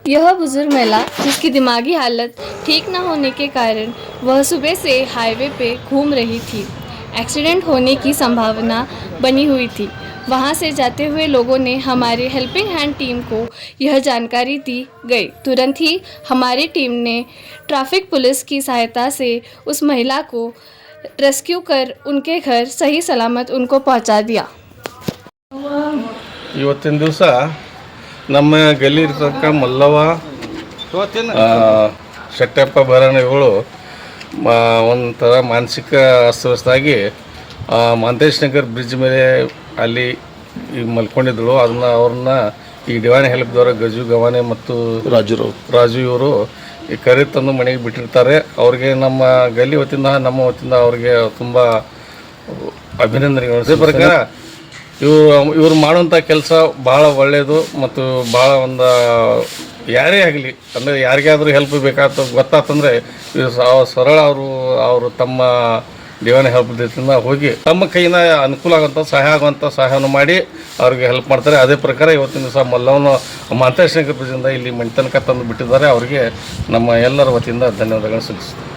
यह बुजुर्ग महिला जिसकी दिमागी हालत ठीक न होने के कारण वह सुबह से हाईवे पे घूम रही थी। एक्सीडेंट होने की संभावना बनी हुई थी। वहां से जाते हुए लोगों ने हमारे हेल्पिंग हैंड टीम को यह जानकारी दी गई। तुरंत ही हमारी टीम ने ट्रैफिक पुलिस की सहायता से उस महिला को रेस्क्यू कर उनके घर सही सलामत उनको पहुंचा दिया। ಇವತ್ತಿನ ದಿವಸ ನಮ್ಮ ಗಲ್ಲಿ ಇರ್ತಕ್ಕ ಮಲ್ಲವ್ವ ಶೆಟ್ಟಪ್ಪ ಭರಣಗಳು ಒಂಥರ ಮಾನಸಿಕ ಅಸ್ತವ್ಯಸ್ತಾಗಿ ಮಾಂತೇಶ್ ನಗರ್ ಬ್ರಿಡ್ಜ್ ಮೇಲೆ ಅಲ್ಲಿ ಈಗ ಮಲ್ಕೊಂಡಿದ್ದಳು. ಅವ್ರನ್ನ ಈ ಡಿವೈನ್ ಹೆಲ್ಪ್ದವರ ಗಜು ಗವಾನೆ ಮತ್ತು ರಾಜು ಇವರು ಈ ಕರೆ ತಂದು ಮನೆಗೆ ಬಿಟ್ಟಿರ್ತಾರೆ. ಅವ್ರಿಗೆ ನಮ್ಮ ಗಲ್ಲಿ ವತಿಯಿಂದ ನಮ್ಮ ವತಿಯಿಂದ ಅವ್ರಿಗೆ ತುಂಬ ಅಭಿನಂದನೆಗಳು. ಅದೇ ಪ್ರಕಾರ ಇವರು ಮಾಡುವಂಥ ಕೆಲಸ ಭಾಳ ಒಳ್ಳೆಯದು ಮತ್ತು ಭಾಳ ಒಂದು ಯಾರೇ ಆಗಲಿ ಅಂದರೆ ಯಾರಿಗಾದರೂ ಹೆಲ್ಪ್ ಬೇಕಾತ ಗೊತ್ತಾತಂದರೆ ಸರಳ ಅವರು ತಮ್ಮ ಡಿವೈನ್ ಹೆಲ್ಪ್ ಜೊತೆಯಿಂದ ಹೋಗಿ ತಮ್ಮ ಕೈಯಿಂದ ಅನುಕೂಲ ಆಗುವಂಥ ಸಹಾಯ ಆಗುವಂಥ ಸಹಾಯವನ್ನು ಮಾಡಿ ಅವ್ರಿಗೆ ಹೆಲ್ಪ್ ಮಾಡ್ತಾರೆ. ಅದೇ ಪ್ರಕಾರ ಇವತ್ತಿನ ದಿವಸ ಮಲ್ಲವನು ಮಾಂತೇಶ್ ನಗರದಿಂದ ಇಲ್ಲಿ ಮನೆ ತನಕ ತಂದು ಬಿಟ್ಟಿದ್ದಾರೆ. ಅವರಿಗೆ ನಮ್ಮ ಎಲ್ಲರ ವತಿಯಿಂದ ಧನ್ಯವಾದಗಳನ್ನು ಸಲ್ಲಿಸ್ತೀವಿ.